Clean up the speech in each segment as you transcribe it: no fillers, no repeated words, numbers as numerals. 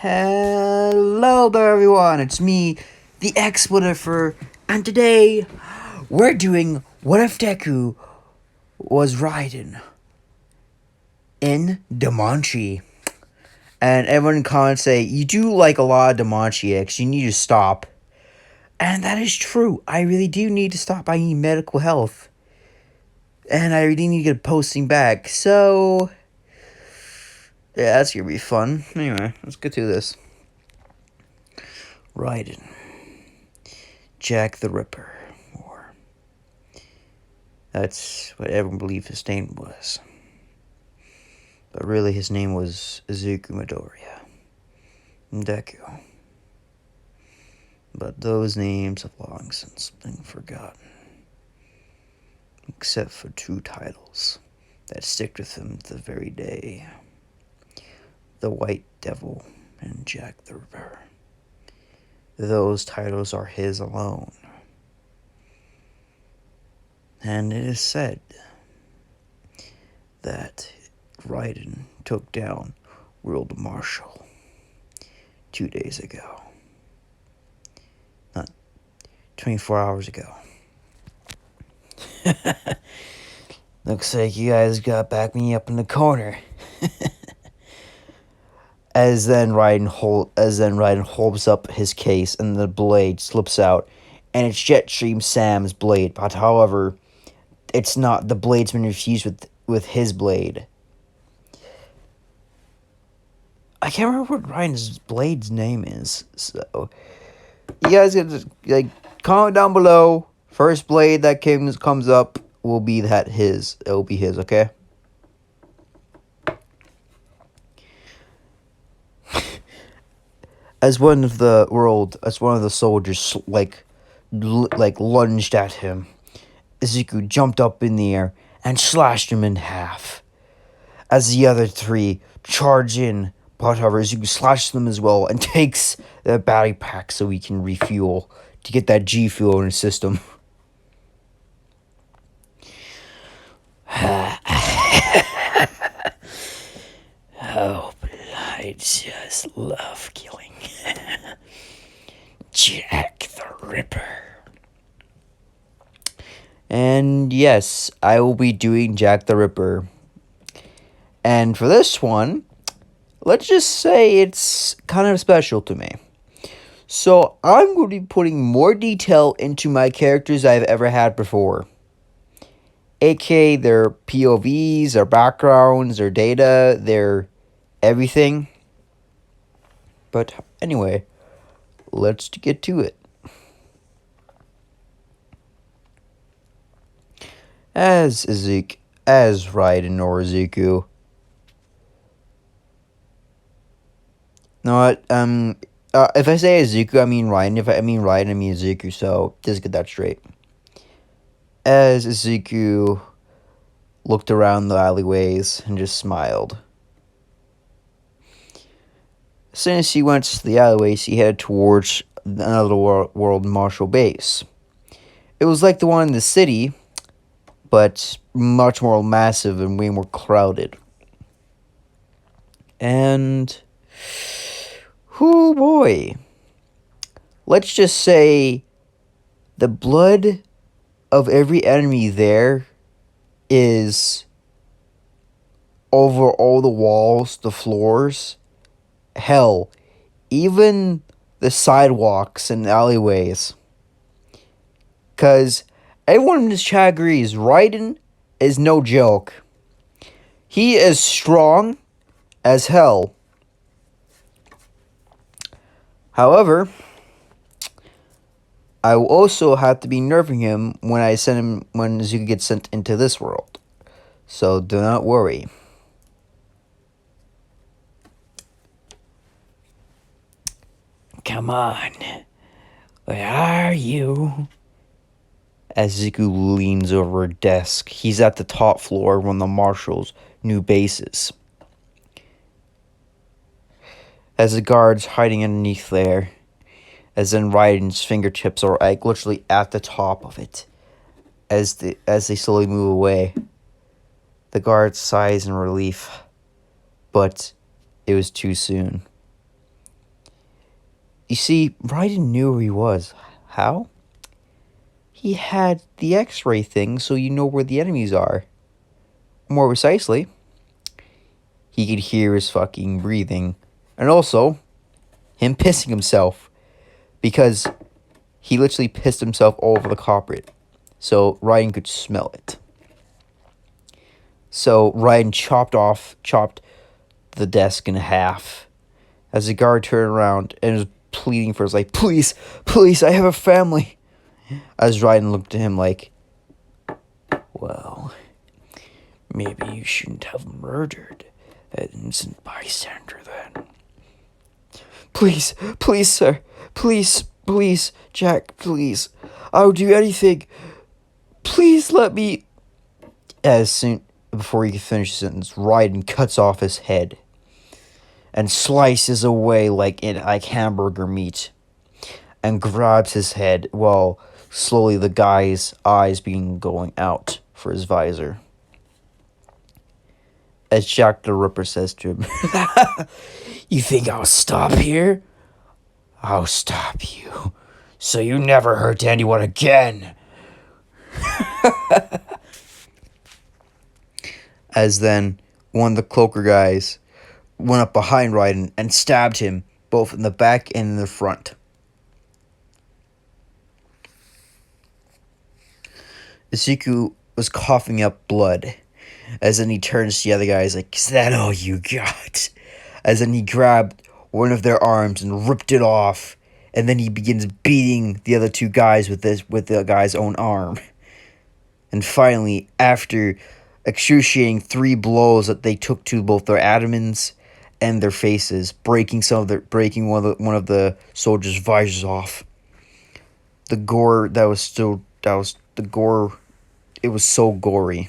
Hello there, everyone. It's me, the Expletive, and today we're doing What If Deku Was Raiden in danmachi. And everyone in comments say, you do like a lot of danmachi X, you need to stop. And that is true. I really do need to stop. I need medical health. And I really need to get posting back. So, yeah, that's gonna be fun. Anyway, let's get to this. Raiden. Jack the Ripper. Or that's what everyone believed his name was. But really his name was Izuku Midoriya. Deku. But those names have long since been forgotten. Except for two titles that stick with him to the very day. The White Devil and Jack the Ripper. Those titles are his alone. And it is said that Raiden took down World Marshal 2 days ago. Not 24 hours ago. Looks like you guys got back me up in the corner. As then Raiden holds up his case and the blade slips out, and it's Jetstream Sam's blade. But however, it's not. The blade's been infused with his blade. I can't remember what Ryan's blade's name is. So you guys can just comment down below. First blade that comes up will be his. It will be his. Okay. As one of the soldiers lunged at him, Izuku jumped up in the air and slashed him in half. As the other three charge in, but however, Izuku slashes them as well and takes the battery pack so he can refuel to get that G fuel in his system. Oh, but I just love killing Jack the Ripper. And yes, I will be doing Jack the Ripper. And for this one, let's just say it's kind of special to me. So I'm going to be putting more detail into my characters I've ever had before. AKA their POVs, their backgrounds, their data, their everything. But anyway, let's get to it. As Raiden or Izuku. No, if I say Izuku, I mean Raiden. If I mean Raiden, I mean Izuku. So just get that straight. As Izuku looked around the alleyways and just smiled. As soon as he went to the alleyways, he headed towards another World Marshal base. It was like the one in the city, but much more massive and way more crowded. And, oh boy, let's just say the blood of every enemy there is over all the walls, the floors, hell, even the sidewalks and alleyways. Because everyone in this chat agrees, Raiden is no joke. He is strong as hell. However, I will also have to be nerfing him when Izuku gets sent into this world. So do not worry. Come on. Where are you? As Izuku leans over a desk, he's at the top floor of one of the Marshal's new bases. As the guards hiding underneath there, as then Raiden's fingertips are literally at the top of it, as they slowly move away. The guard sighs in relief, but it was too soon. You see, Raiden knew where he was. How? He had the X-ray thing, so you know where the enemies are. More precisely, he could hear his fucking breathing, and also him pissing himself, because he literally pissed himself all over the carpet, so Raiden could smell it. So Raiden chopped the desk in half, as the guard turned around and was pleading for his life. Please, please, I have a family. As Raiden looked at him like, well, maybe you shouldn't have murdered an innocent bystander then. Please, please, sir. Please, please, Jack, please. I'll do anything. Please let me. As soon before he could finish the sentence, Raiden cuts off his head and slices away like hamburger meat, and grabs his head while slowly the guy's eyes begin going out for his visor. As Jack the Ripper says to him, you think I'll stop here? I'll stop you, so you never hurt anyone again. As then, one of the cloaker guys went up behind Raiden and stabbed him both in the back and in the front. Izuku was coughing up blood. As then he turns to the other guys like, is that all you got? As then he grabbed one of their arms and ripped it off. And then he begins beating the other two guys with the guy's own arm. And finally, after excruciating 3 blows that they took to both their abdomens and their faces, breaking one of the soldiers' visors off. The gore it was so gory.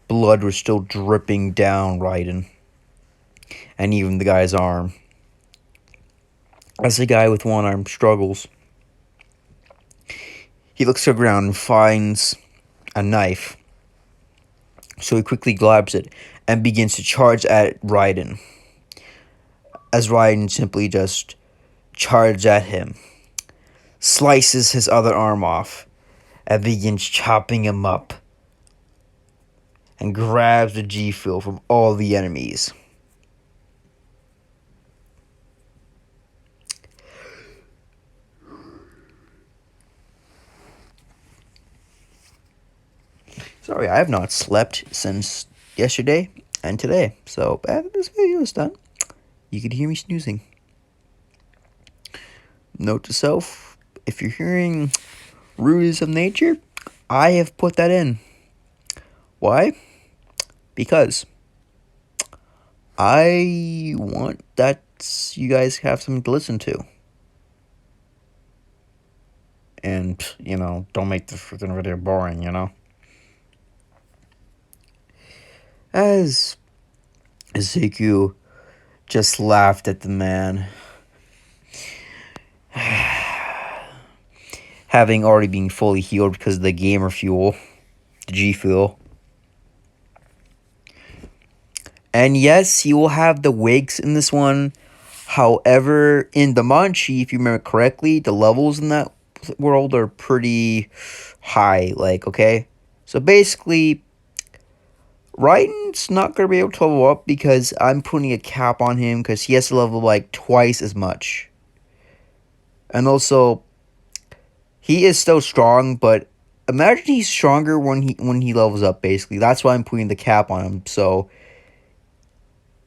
Blood was still dripping down Raiden, and even the guy's arm. As the guy with one arm struggles, he looks to the ground and finds a knife. So he quickly grabs it and begins to charge at Raiden. As Raiden simply just charges at him, slices his other arm off, and begins chopping him up, and grabs the G-Fuel from all the enemies. Sorry, I have not slept since yesterday and today, so after this video is done, you could hear me snoozing. Note to self, if you're hearing rules of nature, I have put that in. Why? Because I want that you guys have something to listen to. And, don't make the freaking video boring, As Ezekiel just laughed at the man, having already been fully healed because of the gamer fuel, the G-Fuel. And yes, he will have the wigs in this one. However, in danmachi, if you remember correctly, the levels in that world are pretty high, okay? So basically, Raiden's not going to be able to level up because I'm putting a cap on him because he has to level twice as much. And also, he is still strong, but imagine he's stronger when he levels up, basically. That's why I'm putting the cap on him. So,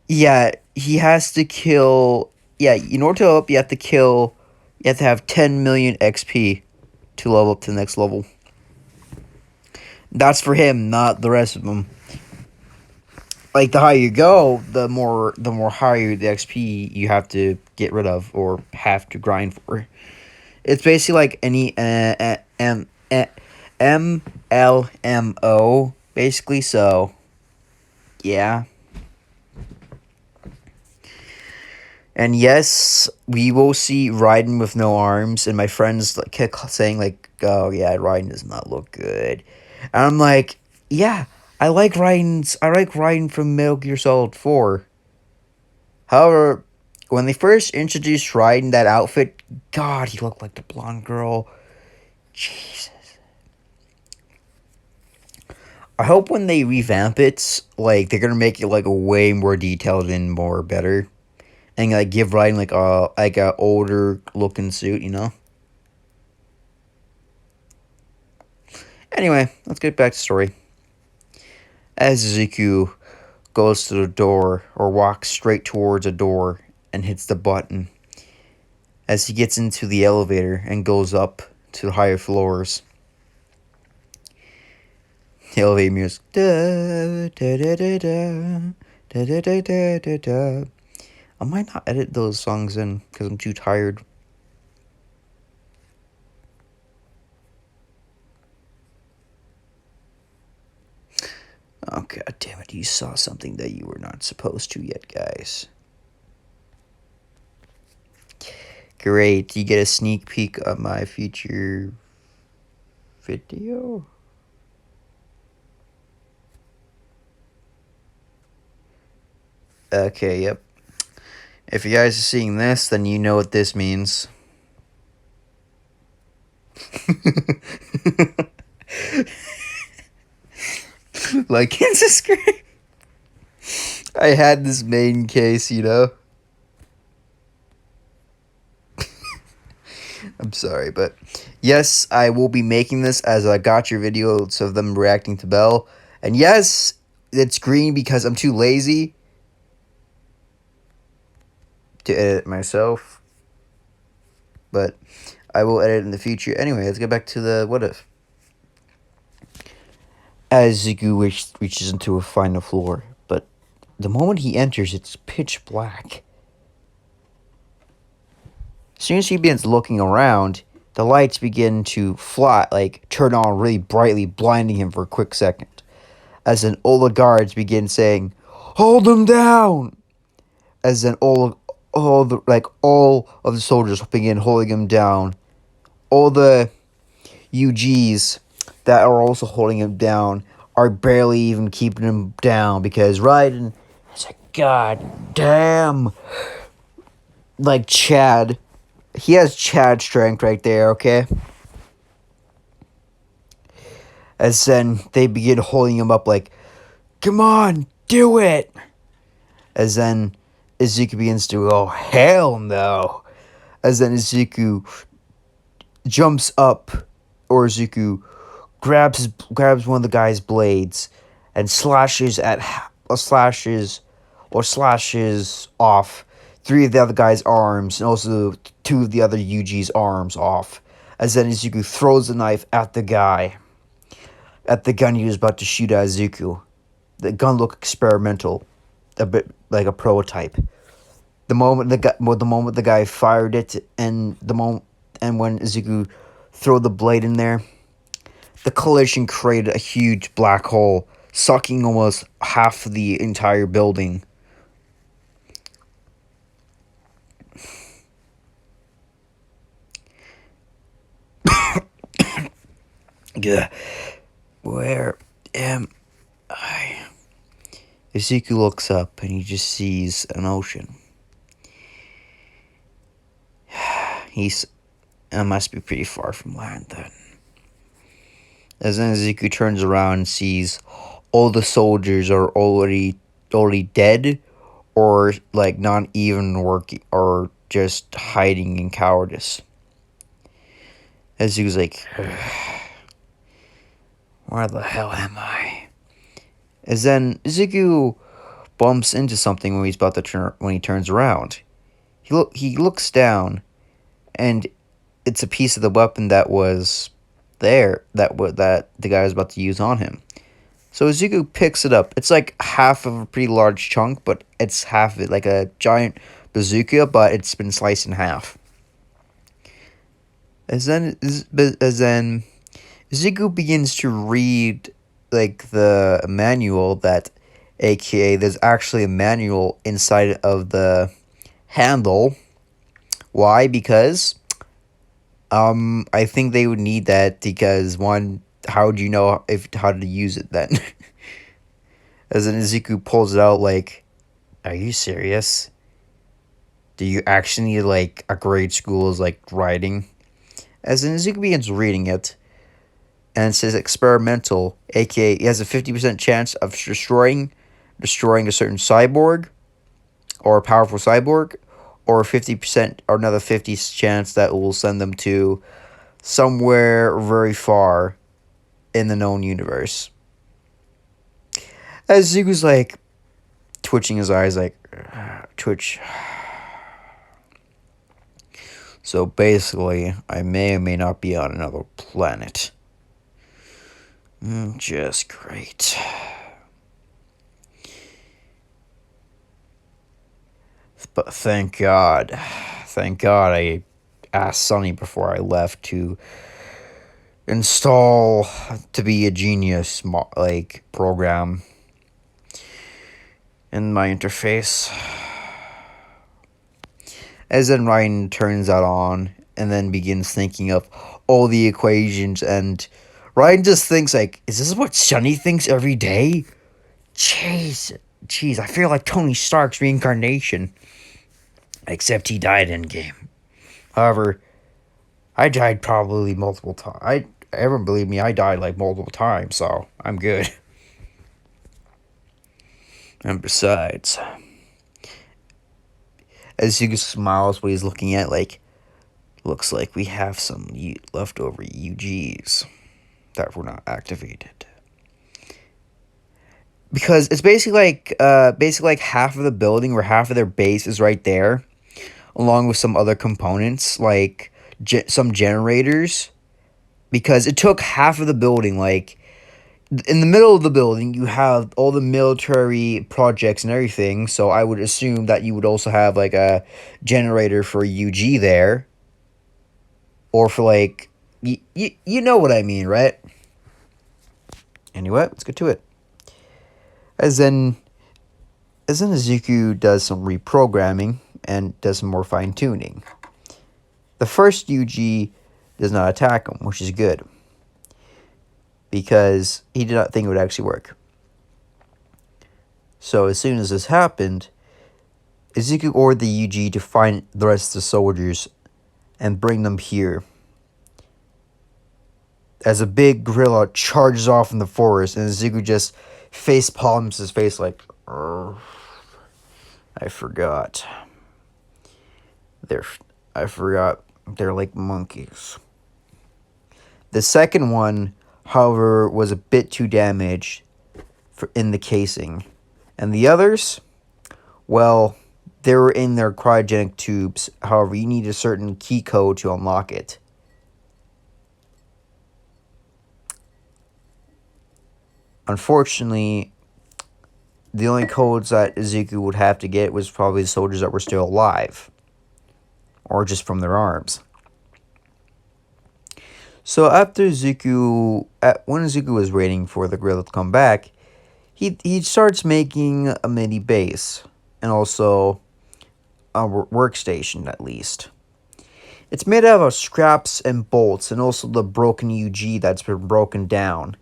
yeah, he has to kill... Yeah, in order to level up, you have to have 10 million XP to level up to the next level. That's for him, not the rest of them. The higher you go, the more higher the XP you have to get rid of or have to grind for. It's basically like any MLMO, basically. So, yeah. And yes, we will see Raiden with no arms. And my friends kept saying "Oh yeah, Raiden does not look good," and I'm like, "Yeah." I like Raiden from Metal Gear Solid 4. However, when they first introduced Raiden that outfit, God, he looked like the blonde girl. Jesus. I hope when they revamp it, like they're gonna make it like a way more detailed and more better, and like give Raiden like a older looking suit, you know. Anyway, let's get back to the story. As Izuku goes to the door or walks straight towards a door and hits the button, as he gets into the elevator and goes up to the higher floors. The elevator music. Da, da, da, da, da, da, da, da, da, da. I might not edit those songs in because I'm too tired. Oh, God damn it. You saw something that you were not supposed to yet, guys. Great. You get a sneak peek of my future video. Okay, yep. If you guys are seeing this, then you know what this means. Like and subscribe. I had this main case, you know. I'm sorry, but yes, I will be making this as I got your videos of them reacting to Bell. And yes, it's green because I'm too lazy to edit myself. But I will edit in the future. Anyway, let's get back to the what if. As Zugu reaches into a final floor, but the moment he enters, it's pitch black. As soon as he begins looking around, the lights begin to fly, like turn on really brightly, blinding him for a quick second. As then all the guards begin saying, "Hold him down!" As then all of the soldiers begin holding him down. All the UGs that are also holding him down are barely even keeping him down because Raiden is a goddamn like Chad. He has Chad strength right there, okay? As then they begin holding him up like, "Come on, do it!" As then Izuku begins to go, "Hell no!" As then Izuku jumps up, or Izuku grabs one of the guy's blades and slashes off three of the other guy's arms and also two of the other Yuji's arms off. As then Izuku throws the knife at the gun he was about to shoot at Izuku. The gun looked experimental, a bit like a prototype. The moment the guy fired it, and when Izuku threw the blade in there, the collision created a huge black hole, sucking almost half of the entire building. Yeah. Where am I? Izuku looks up and he just sees an ocean. It must be pretty far from land then. As then Izuku turns around and sees all the soldiers are already dead, or like not even working, or just hiding in cowardice. Izuku's like, where the hell am I? As then Izuku bumps into something when he turns around. He looks down, and it's a piece of the weapon that was there that the guy was about to use on him. So Izuku picks it up. It's like half of a pretty large chunk, but it's half of it, like a giant bazooka, but it's been sliced in half. As then Izuku begins to read like the manual aka there's actually a manual inside of the handle. Why? Because I think they would need that because one, how would you know how to use it then? As then Izuku pulls it out like, are you serious? Do you actually need like a grade school's like writing? As in, Izuku begins reading it, and it says experimental, aka he has a 50% chance of destroying a certain cyborg or a powerful cyborg, or 50% or another 50 chance that will send them to somewhere very far in the known universe. As Zuko's like twitching his eyes, like twitch. So basically, I may or may not be on another planet. Just great. But thank God I asked Sunny before I left to install to be a genius like program in my interface. As then Ryan turns that on and then begins thinking of all the equations, and Ryan just thinks like, is this what Sunny thinks every day? Jeez, I feel like Tony Stark's reincarnation. Except he died in game. However, I died probably multiple times. Everyone believe me, I died like multiple times, so I'm good. And besides, as Hugo smiles what he's looking at, like, looks like we have some leftover UGs that were not activated. Because it's basically like half of the building or half of their base is right there, along with some other components like some generators. Because it took half of the building, like, in the middle of the building, you have all the military projects and everything, so I would assume that you would also have, like, a generator for UG there. Or for, like, you know what I mean, right? Anyway, let's get to it. As then Izuku does some reprogramming and does some more fine-tuning. The first UG does not attack him, which is good, because he did not think it would actually work. So as soon as this happened, Izuku ordered the UG to find the rest of the soldiers and bring them here. As a big gorilla charges off in the forest, and Izuku just face palms his face like, I forgot. They're like monkeys. The second one, however, was a bit too damaged in the casing. And the others, well, they were in their cryogenic tubes. However, you need a certain key code to unlock it. Unfortunately, the only codes that Izuku would have to get was probably the soldiers that were still alive. Or just from their arms. So after when Izuku was waiting for the gorilla to come back, he starts making a mini base. And also a workstation, at least. It's made out of scraps and bolts, and also the broken UG that's been broken down.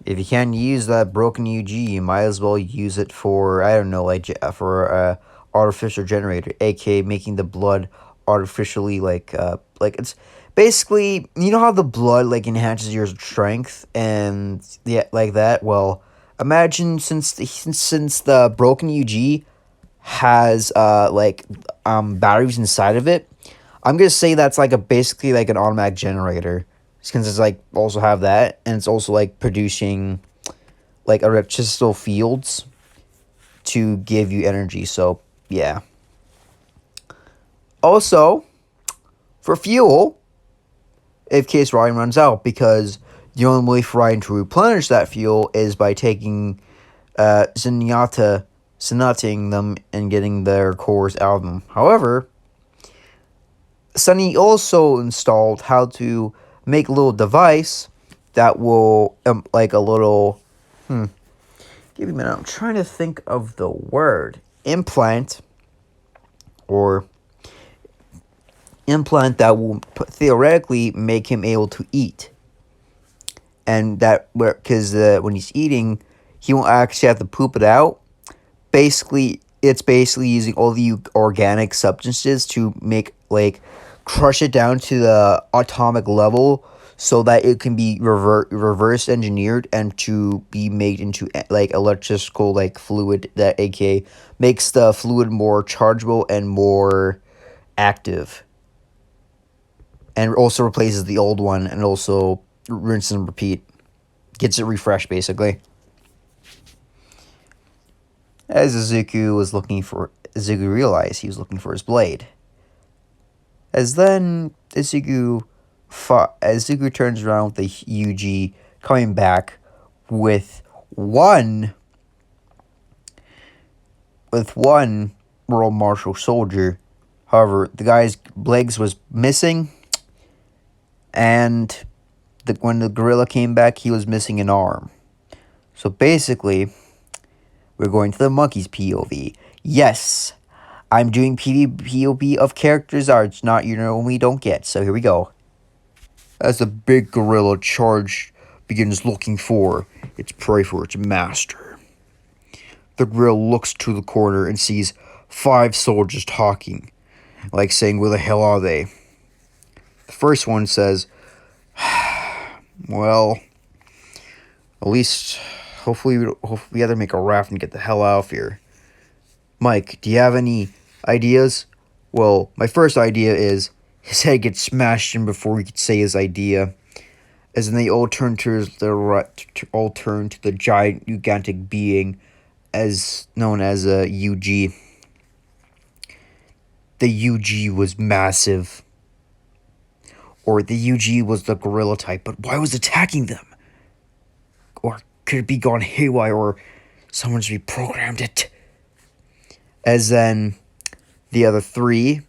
If you can't use that broken UG, you might as well use it for, I don't know, like for a artificial generator, aka making the blood artificially like it's basically, you know how the blood like enhances your strength and yeah, like that. Well, imagine since the broken UG has batteries inside of it, I'm gonna say that's like basically like an automatic generator. Since it's like also have that, and it's also like producing like electrical fields to give you energy. So yeah. Also, for fuel, in case Ryan runs out, because the only way for Ryan to replenish that fuel is by taking Zenyattaing them and getting their cores out of them. However, Sunny also installed how to make a little device that will, like a little, give me a minute, I'm trying to think of the word, implant that will theoretically make him able to eat. And because when he's eating, he won't actually have to poop it out. Basically, it's basically using all the organic substances to make like crush it down to the atomic level so that it can be reverse engineered and to be made into like electrical like fluid that aka makes the fluid more chargeable and more active, and also replaces the old one and also rinse and repeat, gets it refreshed basically. As Izuku realized he was looking for his blade. As then Izuku turns around with the UG coming back with one one World Marshal soldier. However, the guy's legs was missing, and when the gorilla came back, he was missing an arm. So basically, we're going to the monkey's POV. Yes, I'm doing POV of characters arts, not you normally don't get. So here we go. As the big gorilla charge begins looking for its prey for its master, the gorilla looks to the corner and sees 5 soldiers talking, like saying, "Where the hell are they?" The first one says, "Well, at least, hopefully we have to make a raft and get the hell out of here." Mike, do you have any ideas? Well, my first idea is his head gets smashed in before he could say his idea. As then they all turn to the giant gigantic being as known as a UG. The UG was massive. Or the UG was the gorilla type, but why was attacking them? Or could it be gone haywire, or someone's reprogrammed it? As then the other 3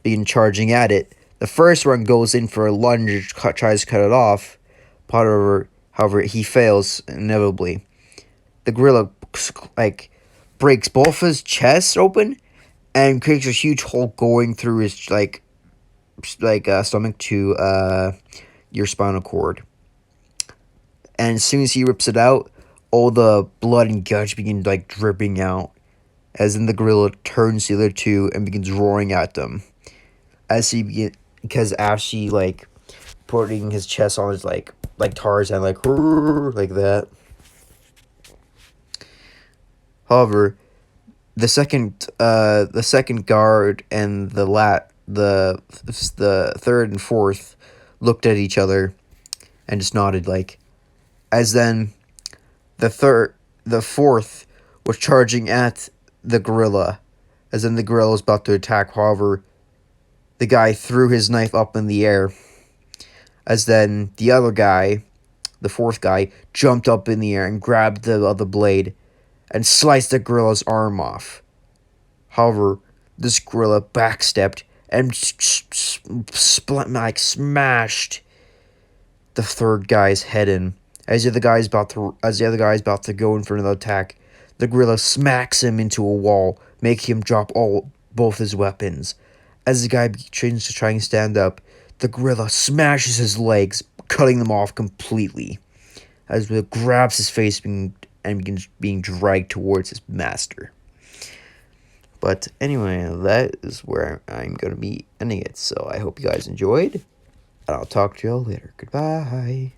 begin charging at it. The first one goes in for a lunge, tries to cut it off. However, he fails inevitably. The gorilla breaks both his chests open and creates a huge hole going through his stomach to your spinal cord. And as soon as he rips it out, all the blood and guts begin dripping out. As then the gorilla turns to the other 2 and begins roaring at them. Because Ashy putting his chest on his like Tarzan like that. However, the second guard and the third and fourth looked at each other and just nodded as then the fourth was charging at the gorilla, as then the gorilla was about to attack. However, the guy threw his knife up in the air, as then the other guy, the fourth guy, jumped up in the air and grabbed the other blade and sliced the gorilla's arm off. However, this gorilla backstepped and smashed the third guy's head in. As the other guy's about to go in for another attack, the gorilla smacks him into a wall, making him drop both his weapons. As the guy begins to try and stand up, the gorilla smashes his legs, cutting them off completely. As it grabs his face and begins being dragged towards his master. But anyway, that is where I'm going to be ending it. So I hope you guys enjoyed, and I'll talk to y'all later. Goodbye.